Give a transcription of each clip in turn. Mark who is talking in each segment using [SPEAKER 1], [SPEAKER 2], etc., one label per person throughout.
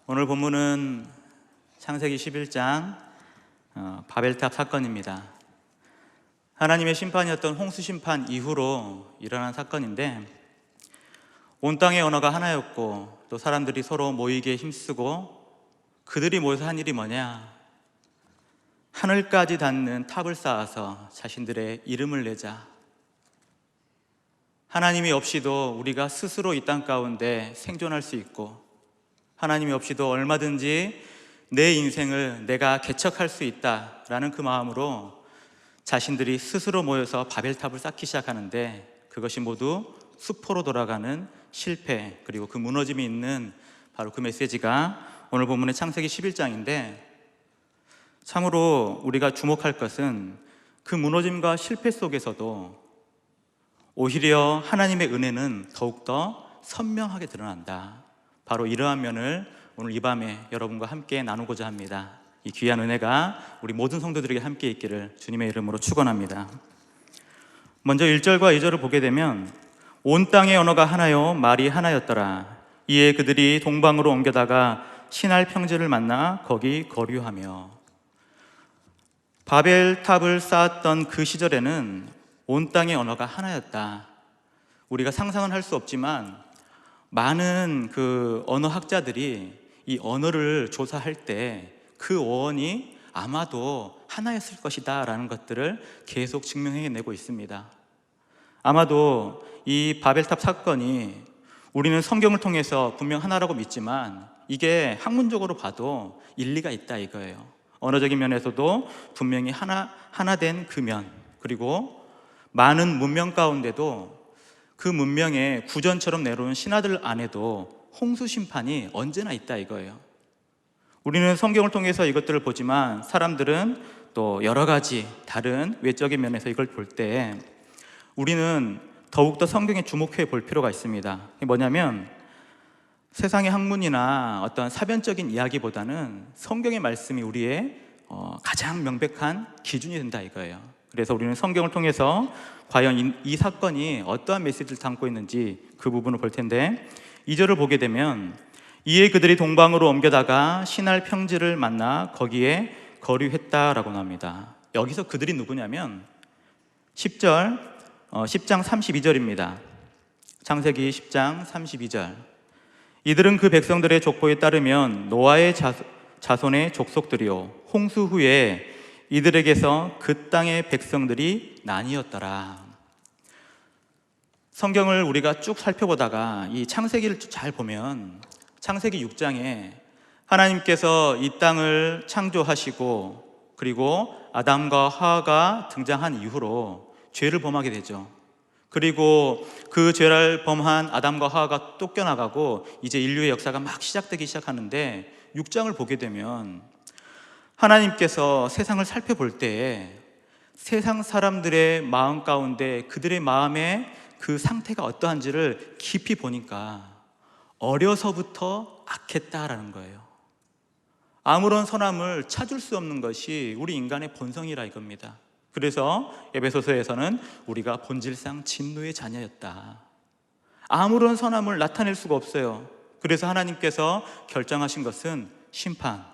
[SPEAKER 1] 오늘 본문은 창세기 11장 바벨탑 사건입니다. 하나님의 심판이었던 홍수 심판 이후로 일어난 사건인데, 온 땅의 언어가 하나였고 또 사람들이 서로 모이기에 힘쓰고 그들이 모여서 한 일이 뭐냐? 하늘까지 닿는 탑을 쌓아서 자신들의 이름을 내자. 하나님이 없이도 우리가 스스로 이 땅 가운데 생존할 수 있고, 하나님이 없이도 얼마든지 내 인생을 내가 개척할 수 있다라는 그 마음으로 자신들이 스스로 모여서 바벨탑을 쌓기 시작하는데, 그것이 모두 수포로 돌아가는 실패, 그리고 그 무너짐이 있는 바로 그 메시지가 오늘 본문의 창세기 11장인데, 참으로 우리가 주목할 것은 그 무너짐과 실패 속에서도 오히려 하나님의 은혜는 더욱더 선명하게 드러난다. 바로 이러한 면을 오늘 이 밤에 여러분과 함께 나누고자 합니다. 이 귀한 은혜가 우리 모든 성도들에게 함께 있기를 주님의 이름으로 축원합니다. 먼저 1절과 2절을 보게 되면, 온 땅의 언어가 하나요 말이 하나였더라. 이에 그들이 동방으로 옮겨다가 신할 평지를 만나 거기 거류하며. 바벨탑을 쌓았던 그 시절에는 온 땅의 언어가 하나였다. 우리가 상상은 할 수 없지만 많은 그 언어학자들이 이 언어를 조사할 때 그 어원이 아마도 하나였을 것이다 라는 것들을 계속 증명해내고 있습니다. 아마도 이 바벨탑 사건이 우리는 성경을 통해서 분명 하나라고 믿지만 이게 학문적으로 봐도 일리가 있다 이거예요. 언어적인 면에서도 분명히 하나 된 그 면, 그리고 많은 문명 가운데도 그 문명의 구전처럼 내려온 신하들 안에도 홍수 심판이 언제나 있다 이거예요. 우리는 성경을 통해서 이것들을 보지만 사람들은 또 여러 가지 다른 외적인 면에서 이걸 볼 때 우리는 더욱더 성경에 주목해 볼 필요가 있습니다. 이게 뭐냐면, 세상의 학문이나 어떤 사변적인 이야기보다는 성경의 말씀이 우리의 가장 명백한 기준이 된다 이거예요. 그래서 우리는 성경을 통해서 과연 이 사건이 어떠한 메시지를 담고 있는지 그 부분을 볼 텐데, 2절을 보게 되면, 이에 그들이 동방으로 옮겨다가 신할 평지를 만나 거기에 거류했다라고 나옵니다. 여기서 그들이 누구냐면 10장 32절입니다. 창세기 10장 32절. 이들은 그 백성들의 족보에 따르면 노아의 자손의 족속들이요, 홍수 후에 이들에게서 그 땅의 백성들이 나뉘었더라. 성경을 우리가 쭉 살펴보다가 이 창세기를 잘 보면 창세기 6장에 하나님께서 이 땅을 창조하시고 그리고 아담과 하와가 등장한 이후로 죄를 범하게 되죠. 그리고 그 죄를 범한 아담과 하와가 쫓겨나가고 이제 인류의 역사가 막 시작되기 시작하는데, 6장을 보게 되면 하나님께서 세상을 살펴볼 때에 세상 사람들의 마음 가운데 그들의 마음의 그 상태가 어떠한지를 깊이 보니까 어려서부터 악했다라는 거예요. 아무런 선함을 찾을 수 없는 것이 우리 인간의 본성이라 이겁니다. 그래서 에베소서에서는 우리가 본질상 진노의 자녀였다. 아무런 선함을 나타낼 수가 없어요. 그래서 하나님께서 결정하신 것은 심판,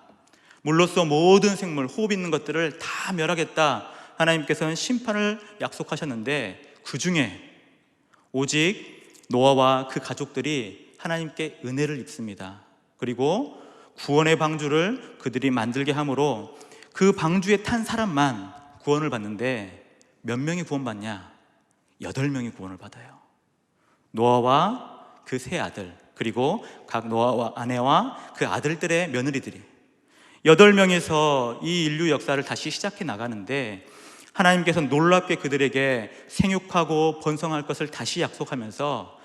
[SPEAKER 1] 물로써 모든 생물, 호흡 있는 것들을 다 멸하겠다. 하나님께서는 심판을 약속하셨는데, 그 중에 오직 노아와 그 가족들이 하나님께 은혜를 입습니다. 그리고 구원의 방주를 그들이 만들게 함으로 그 방주에 탄 사람만 구원을 받는데, 몇 명이 구원받냐? 8명이 구원을 받아요. 노아와 그 세 아들, 그리고 각 노아와 아내와 그 아들들의 며느리들이 8명에서 이 인류 역사를 다시 시작해 나가는데, 하나님께서 놀랍게 그들에게 생육하고 번성할 것을 다시 약속하면서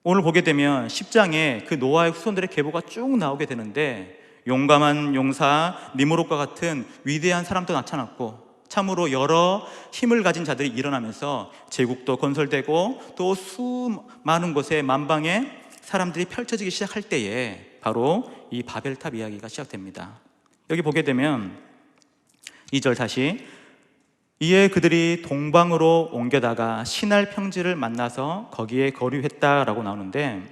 [SPEAKER 1] 오늘 보게 되면 10장에 그 노아의 후손들의 계보가 쭉 나오게 되는데, 용감한 용사 니므롯과 같은 위대한 사람도 나타났고, 참으로 여러 힘을 가진 자들이 일어나면서 제국도 건설되고 또 수많은 곳에 만방의 사람들이 펼쳐지기 시작할 때에 바로 이 바벨탑 이야기가 시작됩니다. 여기 보게 되면 2절 다시, 이에 그들이 동방으로 옮겨다가 신할 평지를 만나서 거기에 거류했다라고 나오는데,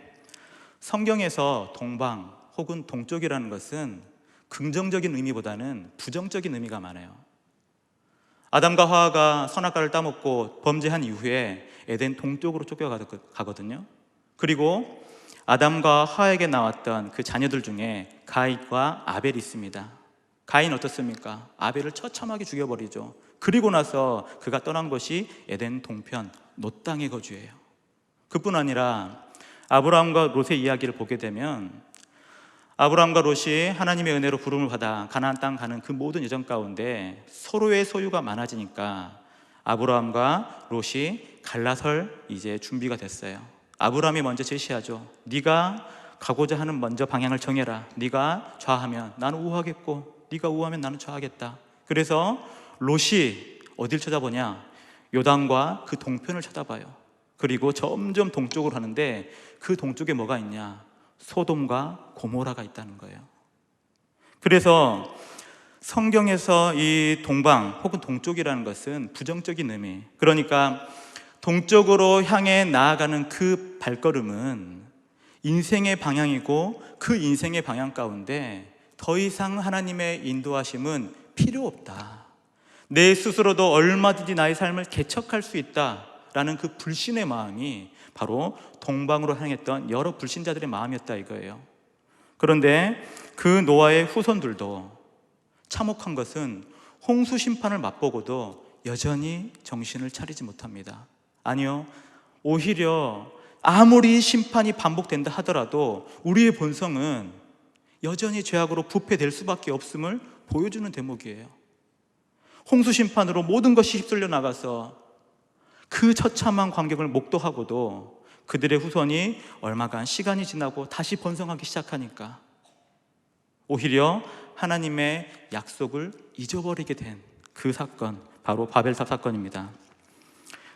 [SPEAKER 1] 성경에서 동방 혹은 동쪽이라는 것은 긍정적인 의미보다는 부정적인 의미가 많아요. 아담과 하와가 선악과를 따먹고 범죄한 이후에 에덴 동쪽으로 쫓겨가거든요. 그리고 아담과 하와에게 나왔던 그 자녀들 중에 가인과 아벨이 있습니다. 가인 어떻습니까? 아벨을 처참하게 죽여버리죠. 그리고 나서 그가 떠난 것이 에덴 동편 놋 땅의 거주예요. 그뿐 아니라 아브라함과 롯의 이야기를 보게 되면 아브라함과 롯이 하나님의 은혜로 부름을 받아 가나안 땅 가는 그 모든 여정 가운데 서로의 소유가 많아지니까 아브라함과 롯이 갈라설 이제 준비가 됐어요. 아브라함이 먼저 제시하죠. 네가 가고자 하는 먼저 방향을 정해라. 네가 좌하면 나는 우하겠고 네가 우하면 나는 좌하겠다. 그래서 롯이 어딜 쳐다보냐? 요단과 그 동편을 쳐다봐요. 그리고 점점 동쪽으로 하는데 그 동쪽에 뭐가 있냐? 소돔과 고모라가 있다는 거예요. 그래서 성경에서 이 동방 혹은 동쪽이라는 것은 부정적인 의미, 그러니까 동쪽으로 향해 나아가는 그 발걸음은 인생의 방향이고 그 인생의 방향 가운데 더 이상 하나님의 인도하심은 필요 없다. 내 스스로도 얼마든지 나의 삶을 개척할 수 있다라는 그 불신의 마음이 바로 동방으로 향했던 여러 불신자들의 마음이었다 이거예요. 그런데 그 노아의 후손들도 참혹한 것은 홍수 심판을 맛보고도 여전히 정신을 차리지 못합니다. 아니요, 오히려 아무리 심판이 반복된다 하더라도 우리의 본성은 여전히 죄악으로 부패될 수밖에 없음을 보여주는 대목이에요. 홍수 심판으로 모든 것이 휩쓸려 나가서 그 처참한 광경을 목도하고도 그들의 후손이 얼마간 시간이 지나고 다시 번성하기 시작하니까 오히려 하나님의 약속을 잊어버리게 된 그 사건, 바로 바벨탑 사건입니다.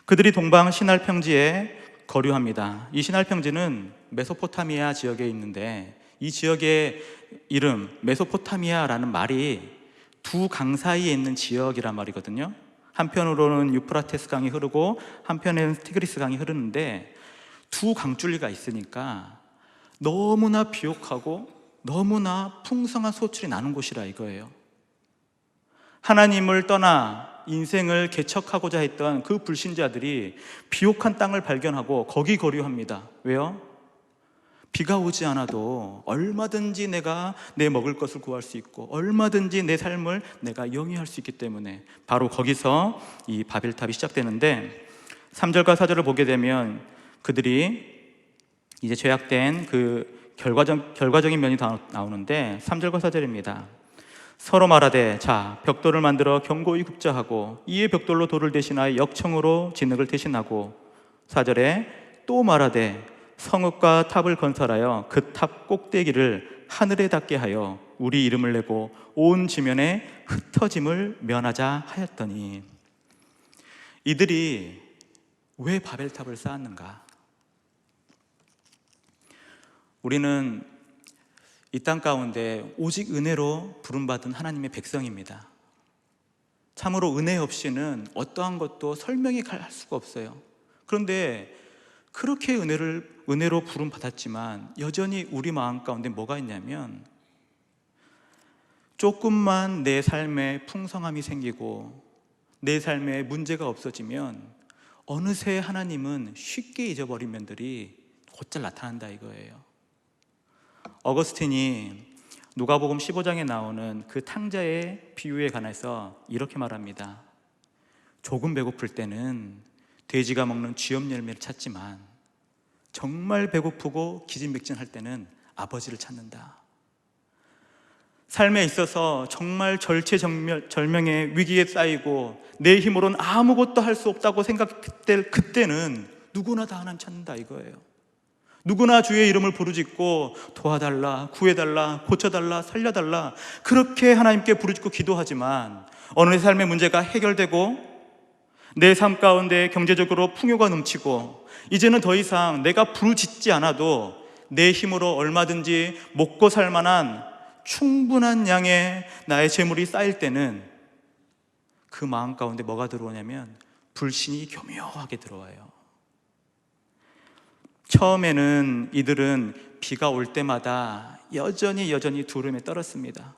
[SPEAKER 1] 그들이 동방 시날 평지에 거류합니다. 이 시날 평지는 메소포타미아 지역에 있는데 이 지역의 이름 메소포타미아라는 말이 두 강 사이에 있는 지역이란 말이거든요. 한편으로는 유프라테스 강이 흐르고 한편에는 티그리스 강이 흐르는데 두 강줄기가 있으니까 너무나 비옥하고 너무나 풍성한 소출이 나는 곳이라 이거예요. 하나님을 떠나 인생을 개척하고자 했던 그 불신자들이 비옥한 땅을 발견하고 거기 거류합니다. 왜요? 비가 오지 않아도 얼마든지 내가 내 먹을 것을 구할 수 있고 얼마든지 내 삶을 내가 영위할 수 있기 때문에 바로 거기서 이 바벨탑이 시작되는데 3절과 4절을 보게 되면 그들이 이제 죄악된 그 결과적인 면이 나오는데 3절과 4절입니다. 서로 말하되 자 벽돌을 만들어 견고히 굽자하고 이에 벽돌로 돌을 대신하여 역청으로 진흙을 대신하고 4절에 또 말하되 성읍과 탑을 건설하여 그 탑 꼭대기를 하늘에 닿게 하여 우리 이름을 내고 온 지면에 흩어짐을 면하자 하였더니 이들이 왜 바벨탑을 쌓았는가? 우리는 이 땅 가운데 오직 은혜로 부름받은 하나님의 백성입니다. 참으로 은혜 없이는 어떠한 것도 설명이 할 수가 없어요. 그런데 그렇게 은혜로 부름받았지만 여전히 우리 마음 가운데 뭐가 있냐면 조금만 내 삶에 풍성함이 생기고 내 삶에 문제가 없어지면 어느새 하나님은 쉽게 잊어버린 면들이 곧잘 나타난다 이거예요. 어거스틴이 누가복음 15장에 나오는 그 탕자의 비유에 관해서 이렇게 말합니다. 조금 배고플 때는 돼지가 먹는 쥐염 열매를 찾지만 정말 배고프고 기진맥진할 때는 아버지를 찾는다. 삶에 있어서 정말 절체절명의 위기에 쌓이고 내 힘으로는 아무것도 할 수 없다고 생각될 그때는 누구나 다 하나님 찾는다 이거예요. 누구나 주의 이름을 부르짖고 도와달라, 구해달라, 고쳐달라, 살려달라 그렇게 하나님께 부르짖고 기도하지만 어느 내 삶의 문제가 해결되고 내 삶 가운데 경제적으로 풍요가 넘치고 이제는 더 이상 내가 부르짖지 않아도 내 힘으로 얼마든지 먹고 살 만한 충분한 양의 나의 재물이 쌓일 때는 그 마음 가운데 뭐가 들어오냐면 불신이 교묘하게 들어와요. 처음에는 이들은 비가 올 때마다 여전히 두름에 떨었습니다.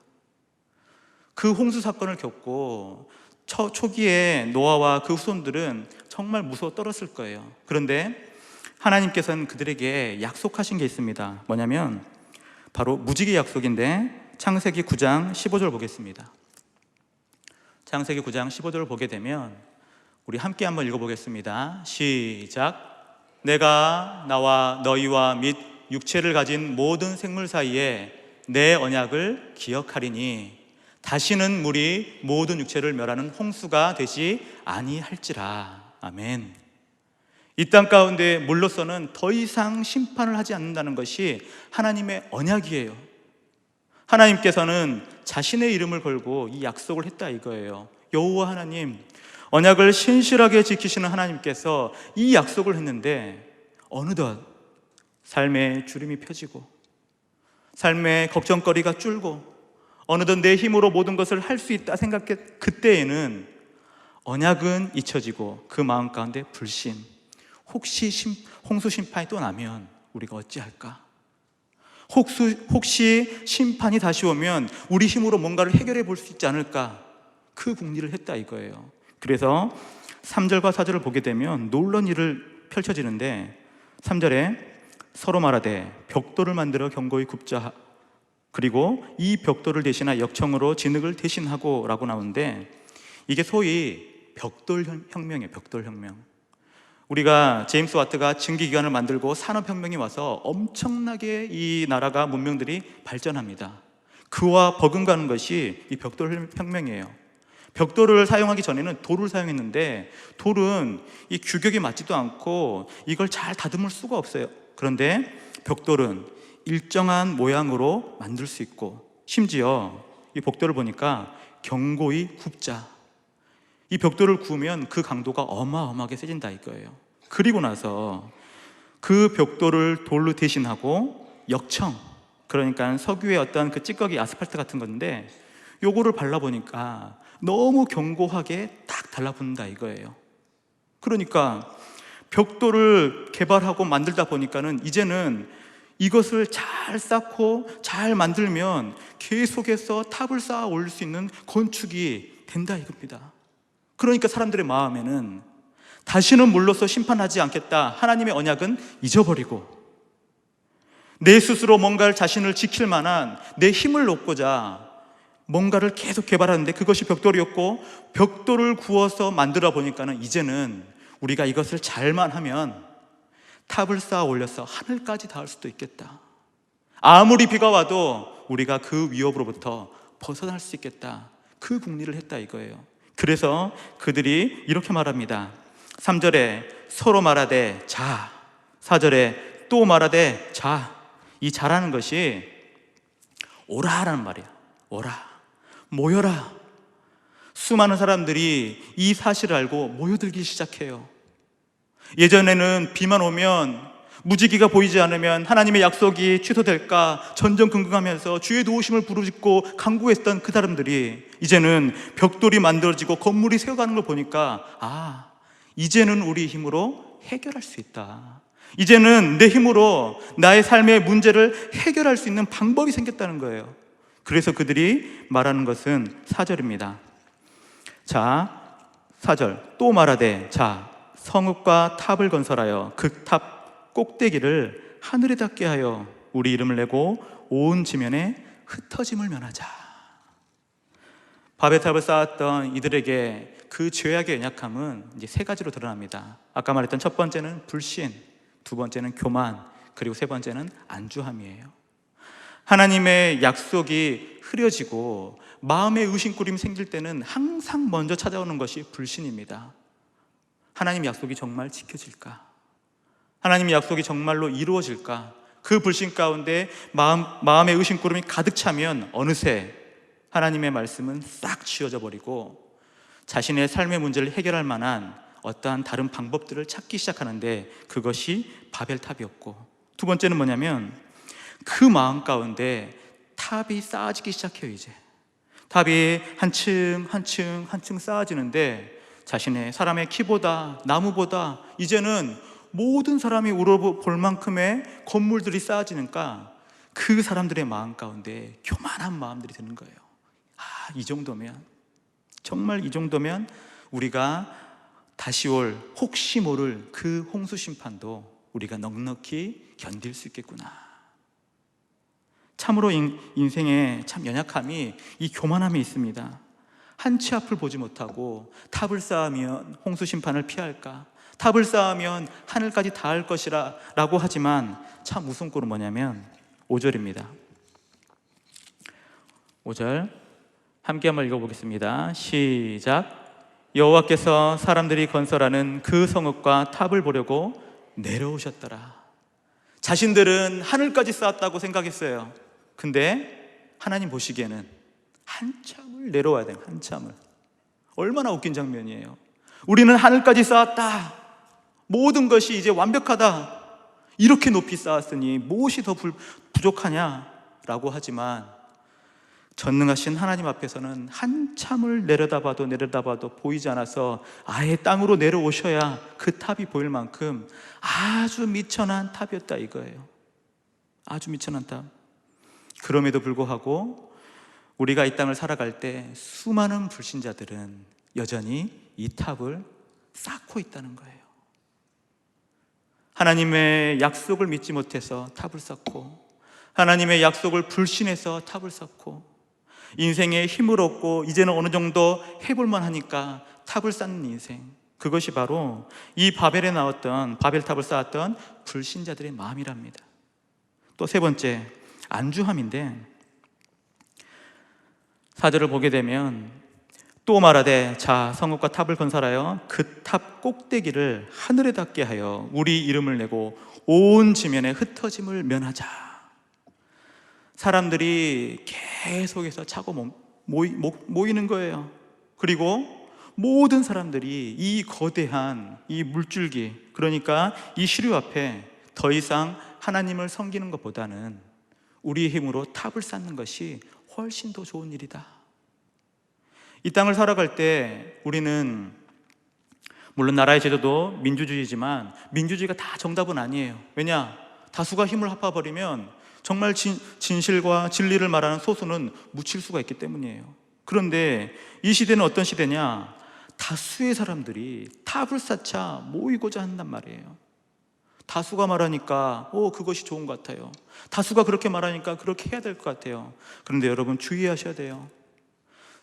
[SPEAKER 1] 그 홍수 사건을 겪고 초기에 노아와 그 후손들은 정말 무서워 떨었을 거예요. 그런데 하나님께서는 그들에게 약속하신 게 있습니다. 뭐냐면 바로 무지개 약속인데 창세기 9장 15절 보겠습니다. 창세기 9장 15절을 보게 되면 우리 함께 한번 읽어보겠습니다. 시작. 내가 나와 너희와 및 육체를 가진 모든 생물 사이에 내 언약을 기억하리니 다시는 물이 모든 육체를 멸하는 홍수가 되지 아니할지라. 아멘. 이 땅 가운데 물로서는 더 이상 심판을 하지 않는다는 것이 하나님의 언약이에요. 하나님께서는 자신의 이름을 걸고 이 약속을 했다 이거예요. 여호와 하나님, 언약을 신실하게 지키시는 하나님께서 이 약속을 했는데 어느덧 삶의 주름이 펴지고 삶의 걱정거리가 줄고 어느덧 내 힘으로 모든 것을 할 수 있다 생각했 그때에는 언약은 잊혀지고 그 마음 가운데 불신, 혹시 홍수 심판이 또 나면 우리가 어찌할까? 혹시 심판이 다시 오면 우리 힘으로 뭔가를 해결해 볼 수 있지 않을까? 그 궁리를 했다 이거예요. 그래서 3절과 4절을 보게 되면 놀라운 일을 펼쳐지는데 3절에 서로 말하되 벽돌을 만들어 견고히 굽자, 그리고 이 벽돌을 대신하 역청으로 진흙을 대신하고 라고 나오는데 이게 소위 벽돌 혁명이에요. 벽돌 혁명. 우리가 제임스 와트가 증기기관을 만들고 산업혁명이 와서 엄청나게 이 나라가 문명들이 발전합니다. 그와 버금가는 것이 이 벽돌 혁명이에요. 벽돌을 사용하기 전에는 돌을 사용했는데 돌은 이 규격이 맞지도 않고 이걸 잘 다듬을 수가 없어요. 그런데 벽돌은 일정한 모양으로 만들 수 있고 심지어 이 벽돌을 보니까 견고히 굽자. 이 벽돌을 구우면 그 강도가 어마어마하게 세진다 이거예요. 그리고 나서 그 벽돌을 돌로 대신하고 역청, 그러니까 석유의 어떤 그 찌꺼기 아스팔트 같은 건데 요거를 발라보니까 너무 견고하게 딱 달라붙는다 이거예요. 그러니까 벽돌을 개발하고 만들다 보니까는 이제는 이것을 잘 쌓고 잘 만들면 계속해서 탑을 쌓아 올릴 수 있는 건축이 된다 이겁니다. 그러니까 사람들의 마음에는 다시는 물로서 심판하지 않겠다, 하나님의 언약은 잊어버리고 내 스스로 뭔가를 자신을 지킬 만한 내 힘을 놓고자 뭔가를 계속 개발하는데 그것이 벽돌이었고 벽돌을 구워서 만들어 보니까는 이제는 우리가 이것을 잘만 하면 탑을 쌓아 올려서 하늘까지 닿을 수도 있겠다. 아무리 비가 와도 우리가 그 위협으로부터 벗어날 수 있겠다. 그 궁리를 했다 이거예요. 그래서 그들이 이렇게 말합니다. 3절에 서로 말하되 자, 4절에 또 말하되 자. 이 자라는 것이 오라라는 말이야. 오라, 모여라. 수많은 사람들이 이 사실을 알고 모여들기 시작해요. 예전에는 비만 오면 무지개가 보이지 않으면 하나님의 약속이 취소될까 전전긍긍하면서 주의 도우심을 부르짖고 간구했던 그 사람들이 이제는 벽돌이 만들어지고 건물이 세워가는 걸 보니까 이제는 우리 힘으로 해결할 수 있다. 이제는 내 힘으로 나의 삶의 문제를 해결할 수 있는 방법이 생겼다는 거예요. 그래서 그들이 말하는 것은 4절입니다. 자, 4절 또 말하되 자, 성읍과 탑을 건설하여 그 탑 꼭대기를 하늘에 닿게 하여 우리 이름을 내고 온 지면에 흩어짐을 면하자. 바벨 탑을 쌓았던 이들에게 그 죄악의 연약함은 이제 세 가지로 드러납니다. 아까 말했던 첫 번째는 불신, 두 번째는 교만, 그리고 세 번째는 안주함이에요. 하나님의 약속이 흐려지고 마음의 의심꾸림이 생길 때는 항상 먼저 찾아오는 것이 불신입니다. 하나님 약속이 정말 지켜질까? 하나님의 약속이 정말로 이루어질까? 그 불신 가운데 마음의 의심꾸름이 가득 차면 어느새 하나님의 말씀은 싹 지워져 버리고 자신의 삶의 문제를 해결할 만한 어떠한 다른 방법들을 찾기 시작하는데 그것이 바벨탑이었고, 두 번째는 뭐냐면 그 마음 가운데 탑이 쌓아지기 시작해요. 이제 탑이 한층 쌓아지는데 자신의 사람의 키보다 나무보다 이제는 모든 사람이 우러볼 만큼의 건물들이 쌓아지니까 그 사람들의 마음 가운데 교만한 마음들이 드는 거예요. 이 정도면, 정말 이 정도면 우리가 다시 올 혹시 모를 그 홍수 심판도 우리가 넉넉히 견딜 수 있겠구나. 참으로 인생에 참 연약함이 이 교만함에 있습니다. 한 치 앞을 보지 못하고 탑을 쌓으면 홍수 심판을 피할까, 탑을 쌓으면 하늘까지 닿을 것이라 라고 하지만 참 무서운 꼴은 뭐냐면 5절입니다. 5절 함께 한번 읽어보겠습니다. 시작. 여호와께서 사람들이 건설하는 그 성읍과 탑을 보려고 내려오셨더라. 자신들은 하늘까지 쌓았다고 생각했어요. 근데 하나님 보시기에는 한참을 내려와야 돼요. 한참을. 얼마나 웃긴 장면이에요. 우리는 하늘까지 쌓았다, 모든 것이 이제 완벽하다, 이렇게 높이 쌓았으니 무엇이 더 부족하냐라고 하지만 전능하신 하나님 앞에서는 한참을 내려다봐도 보이지 않아서 아예 땅으로 내려오셔야 그 탑이 보일 만큼 아주 미천한 탑이었다 이거예요. 아주 미천한 탑. 그럼에도 불구하고 우리가 이 땅을 살아갈 때 수많은 불신자들은 여전히 이 탑을 쌓고 있다는 거예요. 하나님의 약속을 믿지 못해서 탑을 쌓고, 하나님의 약속을 불신해서 탑을 쌓고, 인생에 힘을 얻고 이제는 어느 정도 해볼만 하니까 탑을 쌓는 인생, 그것이 바로 이 바벨에 나왔던, 바벨탑을 쌓았던 불신자들의 마음이랍니다. 또 세 번째, 안주함인데 4절을 보게 되면 또 말하되 자 성읍과 탑을 건설하여 그 탑 꼭대기를 하늘에 닿게 하여 우리 이름을 내고 온 지면에 흩어짐을 면하자. 사람들이 계속해서 차고 모이는 거예요. 그리고 모든 사람들이 이 거대한 이 물줄기, 그러니까 이 시류 앞에 더 이상 하나님을 섬기는 것보다는 우리의 힘으로 탑을 쌓는 것이 훨씬 더 좋은 일이다. 이 땅을 살아갈 때 우리는 물론 나라의 제도도 민주주의지만 민주주의가 다 정답은 아니에요. 왜냐? 다수가 힘을 합해버리면 정말 진실과 진리를 말하는 소수는 묻힐 수가 있기 때문이에요. 그런데 이 시대는 어떤 시대냐? 다수의 사람들이 탑을 쌓자 모이고자 한단 말이에요. 다수가 말하니까 그것이 좋은 것 같아요. 다수가 그렇게 말하니까 그렇게 해야 될 것 같아요. 그런데 여러분 주의하셔야 돼요.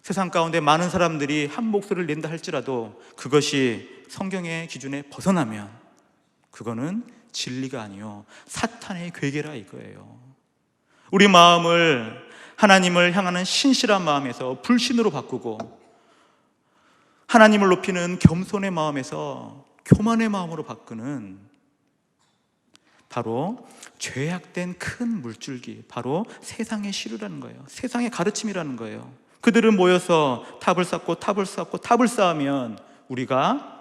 [SPEAKER 1] 세상 가운데 많은 사람들이 한 목소리를 낸다 할지라도 그것이 성경의 기준에 벗어나면 그거는 진리가 아니요 사탄의 괴계라 이거예요. 우리 마음을 하나님을 향하는 신실한 마음에서 불신으로 바꾸고 하나님을 높이는 겸손의 마음에서 교만의 마음으로 바꾸는 바로 죄악된 큰 물줄기, 바로 세상의 시류라는 거예요. 세상의 가르침이라는 거예요. 그들은 모여서 탑을 쌓으면 우리가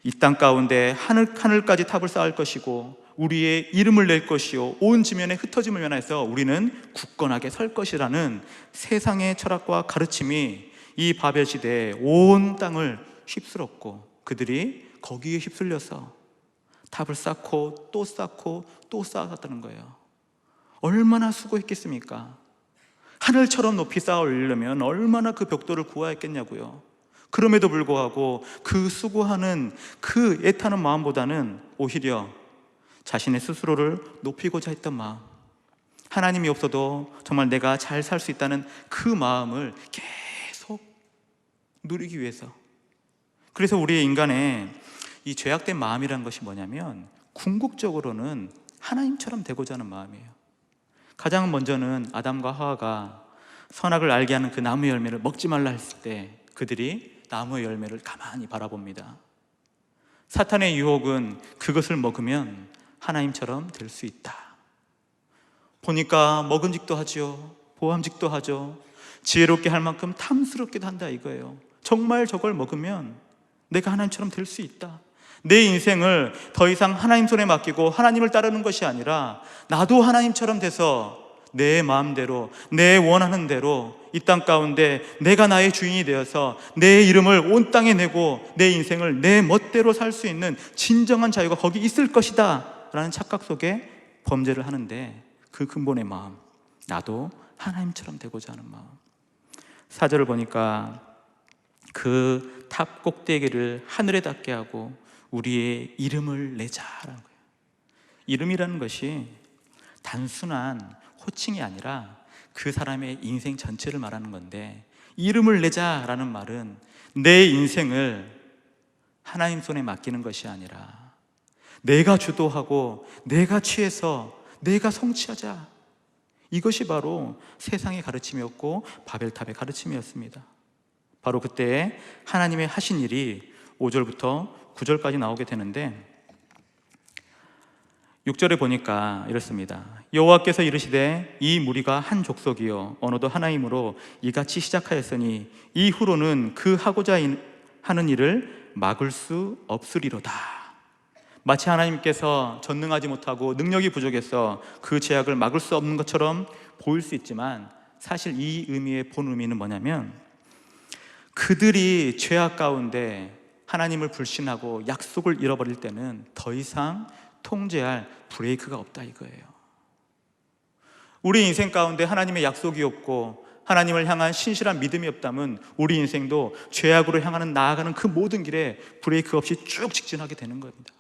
[SPEAKER 1] 이 땅 가운데 하늘까지 탑을 쌓을 것이고 우리의 이름을 낼 것이요 온 지면에 흩어짐을 면해서 우리는 굳건하게 설 것이라는 세상의 철학과 가르침이 이 바벨 시대에 온 땅을 휩쓸었고 그들이 거기에 휩쓸려서 탑을 쌓고 또 쌓고 또 쌓았다는 거예요. 얼마나 수고했겠습니까? 하늘처럼 높이 쌓아 올리려면 얼마나 그 벽돌을 구워야 했겠냐고요. 그럼에도 불구하고 그 수고하는 그 애타는 마음보다는 오히려 자신의 스스로를 높이고자 했던 마음, 하나님이 없어도 정말 내가 잘 살 수 있다는 그 마음을 계속 누리기 위해서. 그래서 우리 인간의 이 죄악된 마음이라는 것이 뭐냐면 궁극적으로는 하나님처럼 되고자 하는 마음이에요. 가장 먼저는 아담과 하와가 선악을 알게 하는 그 나무 열매를 먹지 말라 했을 때 그들이 나무의 열매를 가만히 바라봅니다. 사탄의 유혹은 그것을 먹으면 하나님처럼 될 수 있다. 보니까 먹은직도 하죠, 보암직도 하죠, 지혜롭게 할 만큼 탐스럽기도 한다 이거예요. 정말 저걸 먹으면 내가 하나님처럼 될 수 있다. 내 인생을 더 이상 하나님 손에 맡기고 하나님을 따르는 것이 아니라 나도 하나님처럼 돼서 내 마음대로 내 원하는 대로 이 땅 가운데 내가 나의 주인이 되어서 내 이름을 온 땅에 내고 내 인생을 내 멋대로 살 수 있는 진정한 자유가 거기 있을 것이다 라는 착각 속에 범죄를 하는데 그 근본의 마음, 나도 하나님처럼 되고자 하는 마음. 4절을 보니까 그 탑 꼭대기를 하늘에 닿게 하고 우리의 이름을 내자라는 거예요. 이름이라는 것이 단순한 호칭이 아니라 그 사람의 인생 전체를 말하는 건데, 이름을 내자라는 말은 내 인생을 하나님 손에 맡기는 것이 아니라 내가 주도하고 내가 취해서 내가 성취하자, 이것이 바로 세상의 가르침이었고 바벨탑의 가르침이었습니다. 바로 그때 하나님의 하신 일이 5절부터 9절까지 나오게 되는데, 6절에 보니까 이렇습니다. 여호와께서 이르시되 이 무리가 한 족속이요 언어도 하나이므로 이같이 시작하였으니 이후로는 그 하고자 하는 일을 막을 수 없으리로다. 마치 하나님께서 전능하지 못하고 능력이 부족해서 그 죄악을 막을 수 없는 것처럼 보일 수 있지만, 사실 이 의미의 본 의미는 뭐냐면, 그들이 죄악 가운데 하나님을 불신하고 약속을 잃어버릴 때는 더 이상 통제할 브레이크가 없다 이거예요. 우리 인생 가운데 하나님의 약속이 없고 하나님을 향한 신실한 믿음이 없다면 우리 인생도 죄악으로 향하는 나아가는 그 모든 길에 브레이크 없이 쭉 직진하게 되는 겁니다.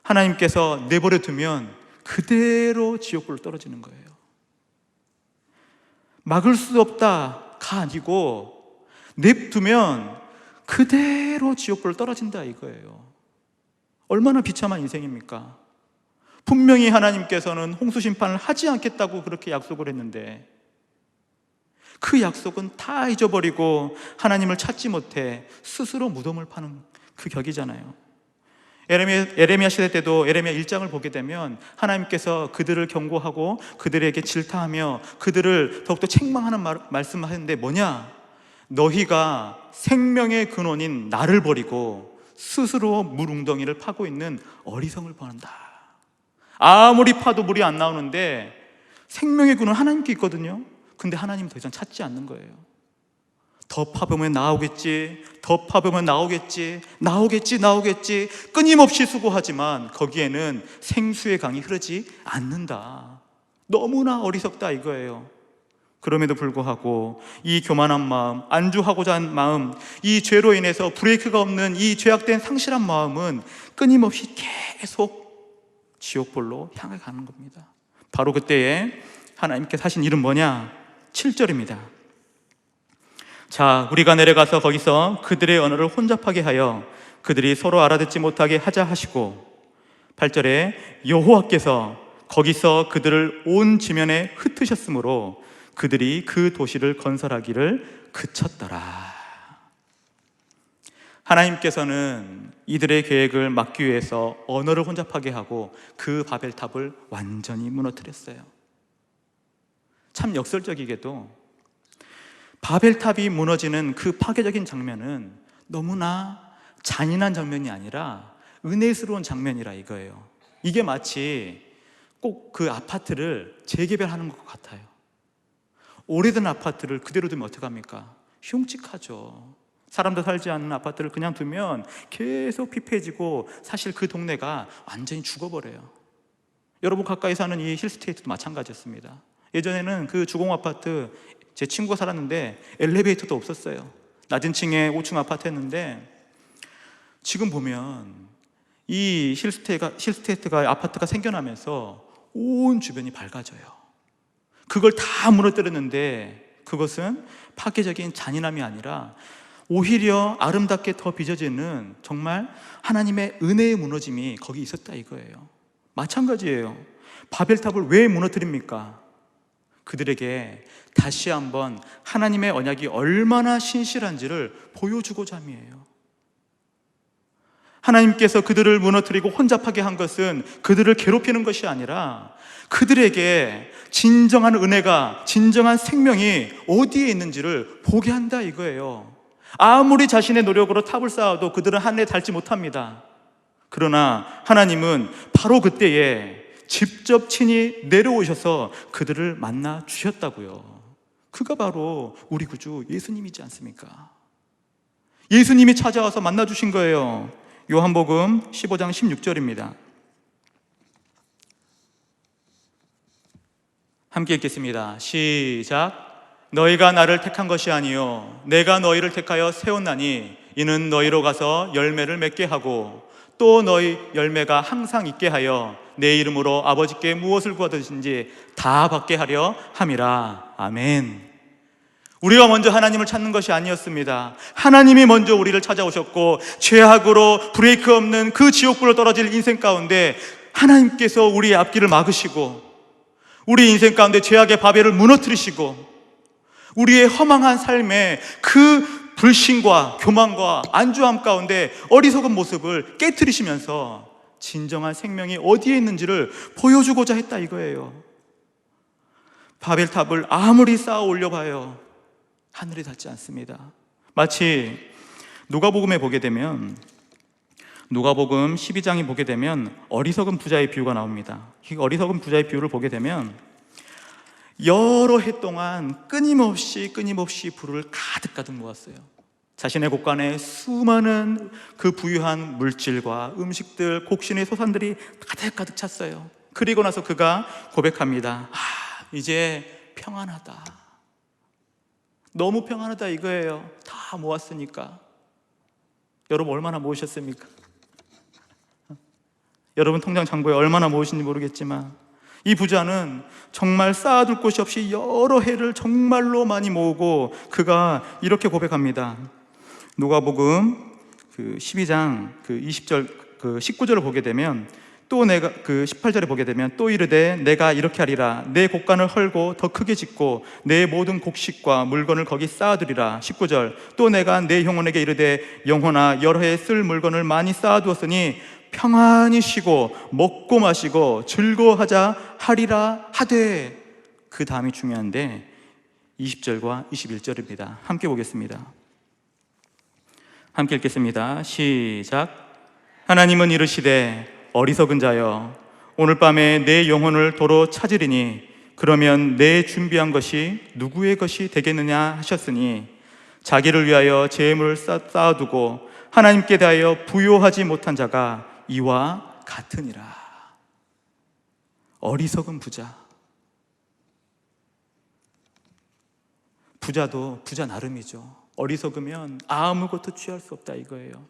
[SPEAKER 1] 하나님께서 내버려 두면 그대로 지옥불로 떨어지는 거예요. 막을 수 없다가 아니고 냅두면 그대로 지옥불로 떨어진다 이거예요. 얼마나 비참한 인생입니까? 분명히 하나님께서는 홍수 심판을 하지 않겠다고 그렇게 약속을 했는데 그 약속은 다 잊어버리고 하나님을 찾지 못해 스스로 무덤을 파는 그 격이잖아요. 에레미야 시대 때도 에레미야 1장을 보게 되면 하나님께서 그들을 경고하고 그들에게 질타하며 그들을 더욱더 책망하는 말씀을 하는데 뭐냐? 너희가 생명의 근원인 나를 버리고 스스로 물 웅덩이를 파고 있는 어리석음을 범한다. 아무리 파도 물이 안 나오는데 생명의 근원 하나님께 있거든요. 근데 하나님 더 이상 찾지 않는 거예요. 더 파보면 나오겠지, 더 파보면 나오겠지, 나오겠지 끊임없이 수고하지만 거기에는 생수의 강이 흐르지 않는다. 너무나 어리석다 이거예요. 그럼에도 불구하고 이 교만한 마음, 안주하고자 하는 마음, 이 죄로 인해서 브레이크가 없는 이 죄악된 상실한 마음은 끊임없이 계속 지옥불로 향해 가는 겁니다. 바로 그때에 하나님께서 하신 일은 뭐냐? 7절입니다. 자, 우리가 내려가서 거기서 그들의 언어를 혼잡하게 하여 그들이 서로 알아듣지 못하게 하자 하시고, 8절에 여호와께서 거기서 그들을 온 지면에 흩으셨으므로 그들이 그 도시를 건설하기를 그쳤더라. 하나님께서는 이들의 계획을 막기 위해서 언어를 혼잡하게 하고 그 바벨탑을 완전히 무너뜨렸어요. 참 역설적이게도 바벨탑이 무너지는 그 파괴적인 장면은 너무나 잔인한 장면이 아니라 은혜스러운 장면이라 이거예요. 이게 마치 꼭 그 아파트를 재개발하는 것 같아요. 오래된 아파트를 그대로 두면 어떡합니까? 흉측하죠. 사람도 살지 않는 아파트를 그냥 두면 계속 피폐해지고 사실 그 동네가 완전히 죽어버려요. 여러분 가까이 사는 이 힐스테이트도 마찬가지였습니다. 예전에는 그 주공 아파트 제 친구가 살았는데 엘리베이터도 없었어요. 낮은 층에 5층 아파트였는데 지금 보면 이 힐스테이트가 아파트가 생겨나면서 온 주변이 밝아져요. 그걸 다 무너뜨렸는데 그것은 파괴적인 잔인함이 아니라 오히려 아름답게 더 빚어지는 정말 하나님의 은혜의 무너짐이 거기 있었다 이거예요. 마찬가지예요. 바벨탑을 왜 무너뜨립니까? 그들에게 다시 한번 하나님의 언약이 얼마나 신실한지를 보여주고자 함이에요. 하나님께서 그들을 무너뜨리고 혼잡하게 한 것은 그들을 괴롭히는 것이 아니라 그들에게 진정한 은혜가, 진정한 생명이 어디에 있는지를 보게 한다 이거예요. 아무리 자신의 노력으로 탑을 쌓아도 그들은 하늘에 닿지 못합니다. 그러나 하나님은 바로 그때에 직접 친히 내려오셔서 그들을 만나 주셨다고요. 그가 바로 우리 구주 예수님이지 않습니까? 예수님이 찾아와서 만나 주신 거예요. 요한복음 15장 16절입니다. 함께 읽겠습니다. 시작. 너희가 나를 택한 것이 아니요 내가 너희를 택하여 세웠나니 이는 너희로 가서 열매를 맺게 하고 또 너희 열매가 항상 있게 하여 내 이름으로 아버지께 무엇을 구하든지 다 받게 하려 함이라. 아멘. 우리가 먼저 하나님을 찾는 것이 아니었습니다. 하나님이 먼저 우리를 찾아오셨고 죄악으로 브레이크 없는 그 지옥불로 떨어질 인생 가운데 하나님께서 우리의 앞길을 막으시고 우리 인생 가운데 죄악의 바벨을 무너뜨리시고 우리의 허망한 삶에 그 불신과 교만과 안주함 가운데 어리석은 모습을 깨트리시면서 진정한 생명이 어디에 있는지를 보여주고자 했다 이거예요. 바벨탑을 아무리 쌓아 올려봐요 하늘이 닿지 않습니다. 마치 누가복음에 보게 되면 누가복음 12장에 보게 되면 어리석은 부자의 비유가 나옵니다. 이 어리석은 부자의 비유를 보게 되면 여러 해 동안 끊임없이 불을 가득 모았어요. 자신의 곳간에 수많은 그 부유한 물질과 음식들, 곡신의 소산들이 가득 찼어요. 그리고 나서 그가 고백합니다. 이제 평안하다. 너무 평안하다 이거예요. 다 모았으니까. 여러분 얼마나 모으셨습니까? 여러분 통장 잔고에 얼마나 모으신지 모르겠지만 이 부자는 정말 쌓아둘 곳이 없이 여러 해를 정말로 많이 모으고 그가 이렇게 고백합니다. 누가복음 12장 20절 19절을 보게 되면 또 내가 18절에 보게 되면 또 이르되 내가 이렇게 하리라 내 곡간을 헐고 더 크게 짓고 내 모든 곡식과 물건을 거기 쌓아두리라. 19절 또 내가 내 영혼에게 이르되 영혼아 여러 해 쓸 물건을 많이 쌓아두었으니 평안히 쉬고 먹고 마시고 즐거워하자 하리라 하되. 그 다음이 중요한데 20절과 21절입니다. 함께 보겠습니다. 함께 읽겠습니다. 시작. 하나님은 이르시되 어리석은 자여 오늘 밤에 내 영혼을 도로 찾으리니 그러면 내 준비한 것이 누구의 것이 되겠느냐 하셨으니 자기를 위하여 재물을 쌓아두고 하나님께 대하여 부요하지 못한 자가 이와 같으니라. 어리석은 부자. 부자도 부자 나름이죠. 어리석으면 아무것도 취할 수 없다 이거예요.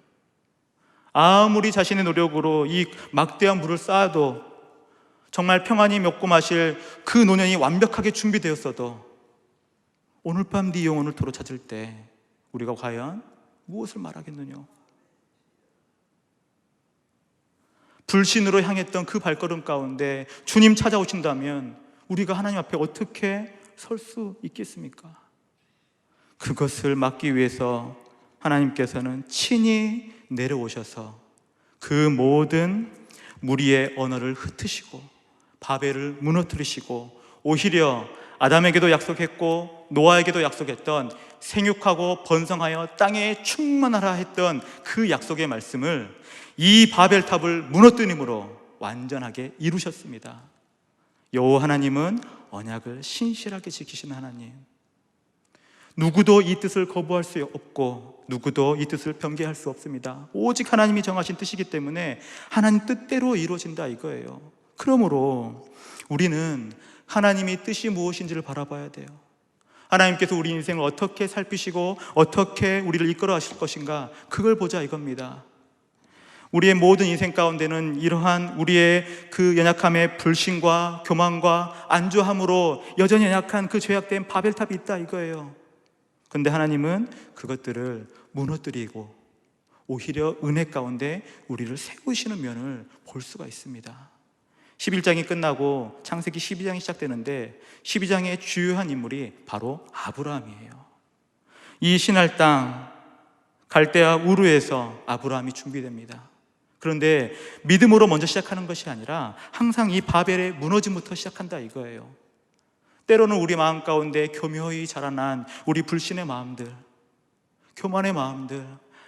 [SPEAKER 1] 아무리 자신의 노력으로 이 막대한 물을 쌓아도 정말 평안히 먹고 마실 그 노년이 완벽하게 준비되었어도 오늘 밤 네 영혼을 도로 찾을 때 우리가 과연 무엇을 말하겠느냐. 불신으로 향했던 그 발걸음 가운데 주님 찾아오신다면 우리가 하나님 앞에 어떻게 설 수 있겠습니까? 그것을 막기 위해서 하나님께서는 친히 내려오셔서 그 모든 무리의 언어를 흩으시고 바벨을 무너뜨리시고 오히려 아담에게도 약속했고 노아에게도 약속했던 생육하고 번성하여 땅에 충만하라 했던 그 약속의 말씀을 이 바벨탑을 무너뜨림으로 완전하게 이루셨습니다. 여호와 하나님은 언약을 신실하게 지키시는 하나님, 누구도 이 뜻을 거부할 수 없고 누구도 이 뜻을 변개할 수 없습니다. 오직 하나님이 정하신 뜻이기 때문에 하나님 뜻대로 이루어진다 이거예요. 그러므로 우리는 하나님의 뜻이 무엇인지를 바라봐야 돼요. 하나님께서 우리 인생을 어떻게 살피시고 어떻게 우리를 이끌어 가실 것인가, 그걸 보자 이겁니다. 우리의 모든 인생 가운데는 이러한 우리의 그 연약함의 불신과 교만과 안주함으로 여전히 연약한 그 죄악된 바벨탑이 있다 이거예요. 그런데 하나님은 그것들을 무너뜨리고 오히려 은혜 가운데 우리를 세우시는 면을 볼 수가 있습니다. 11장이 끝나고 창세기 12장이 시작되는데 12장의 주요한 인물이 바로 아브라함이에요. 이 신할 땅 갈대아 우르에서 아브라함이 준비됩니다. 그런데 믿음으로 먼저 시작하는 것이 아니라 항상 이 바벨의 무너짐부터 시작한다 이거예요. 때로는 우리 마음 가운데 교묘히 자라난 우리 불신의 마음들, 교만의 마음들,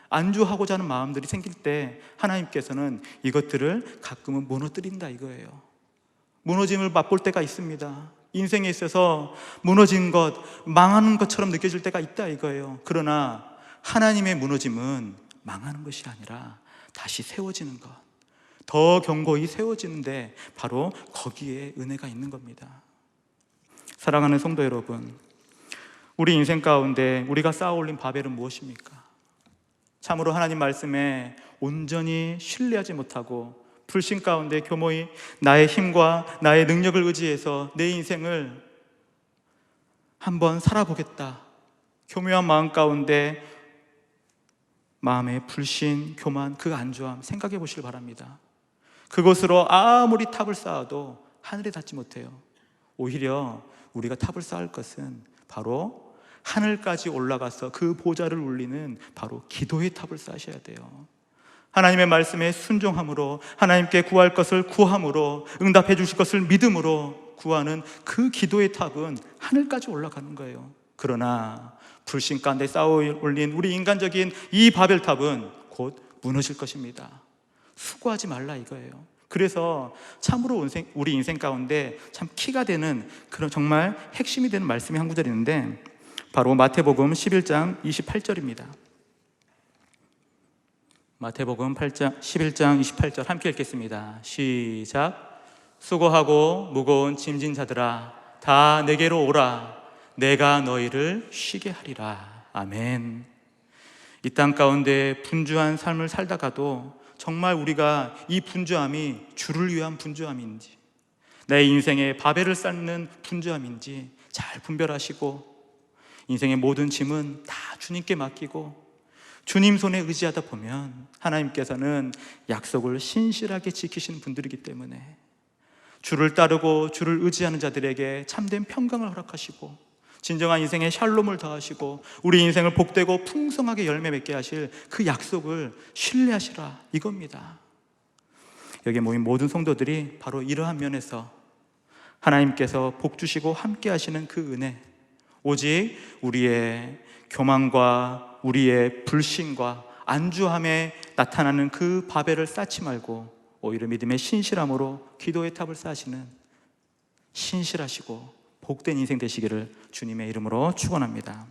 [SPEAKER 1] 안주하고자 하는 마음들이 생길 때 하나님께서는 이것들을 가끔은 무너뜨린다 이거예요. 무너짐을 맛볼 때가 있습니다. 인생에 있어서 무너진 것, 망하는 것처럼 느껴질 때가 있다 이거예요. 그러나 하나님의 무너짐은 망하는 것이 아니라 다시 세워지는 것, 더 견고히 세워지는데 바로 거기에 은혜가 있는 겁니다. 사랑하는 성도 여러분, 우리 인생 가운데 우리가 쌓아 올린 바벨은 무엇입니까? 참으로 하나님 말씀에 온전히 신뢰하지 못하고 불신 가운데 교모히 나의 힘과 나의 능력을 의지해서 내 인생을 한번 살아보겠다, 교묘한 마음 가운데 마음의 불신, 교만, 그 안주함 생각해 보시길 바랍니다. 그것으로 아무리 탑을 쌓아도 하늘에 닿지 못해요. 오히려 우리가 탑을 쌓을 것은 바로 하늘까지 올라가서 그 보좌를 울리는 바로 기도의 탑을 쌓으셔야 돼요. 하나님의 말씀에 순종함으로, 하나님께 구할 것을 구함으로, 응답해 주실 것을 믿음으로 구하는 그 기도의 탑은 하늘까지 올라가는 거예요. 그러나 불신 가운데 쌓아 올린 우리 인간적인 이 바벨탑은 곧 무너질 것입니다. 수고하지 말라 이거예요. 그래서 참으로 우리 인생 가운데 참 키가 되는 그런 정말 핵심이 되는 말씀이 한 구절이 있는데 바로 마태복음 11장 28절입니다. 마태복음 11장 28절 함께 읽겠습니다. 시작. 수고하고 무거운 짐진 자들아 다 내게로 오라. 내가 너희를 쉬게 하리라. 아멘. 이 땅 가운데 분주한 삶을 살다가도 정말 우리가 이 분주함이 주를 위한 분주함인지, 내 인생의 바벨을 쌓는 분주함인지 잘 분별하시고, 인생의 모든 짐은 다 주님께 맡기고 주님 손에 의지하다 보면 하나님께서는 약속을 신실하게 지키시는 분들이기 때문에 주를 따르고 주를 의지하는 자들에게 참된 평강을 허락하시고 진정한 인생의 샬롬을 더하시고 우리 인생을 복되고 풍성하게 열매 맺게 하실 그 약속을 신뢰하시라 이겁니다. 여기 모인 모든 성도들이 바로 이러한 면에서 하나님께서 복 주시고 함께 하시는 그 은혜, 오직 우리의 교만과 우리의 불신과 안주함에 나타나는 그 바벨을 쌓지 말고 오히려 믿음의 신실함으로 기도의 탑을 쌓으시는 신실하시고 복된 인생 되시기를 주님의 이름으로 축원합니다.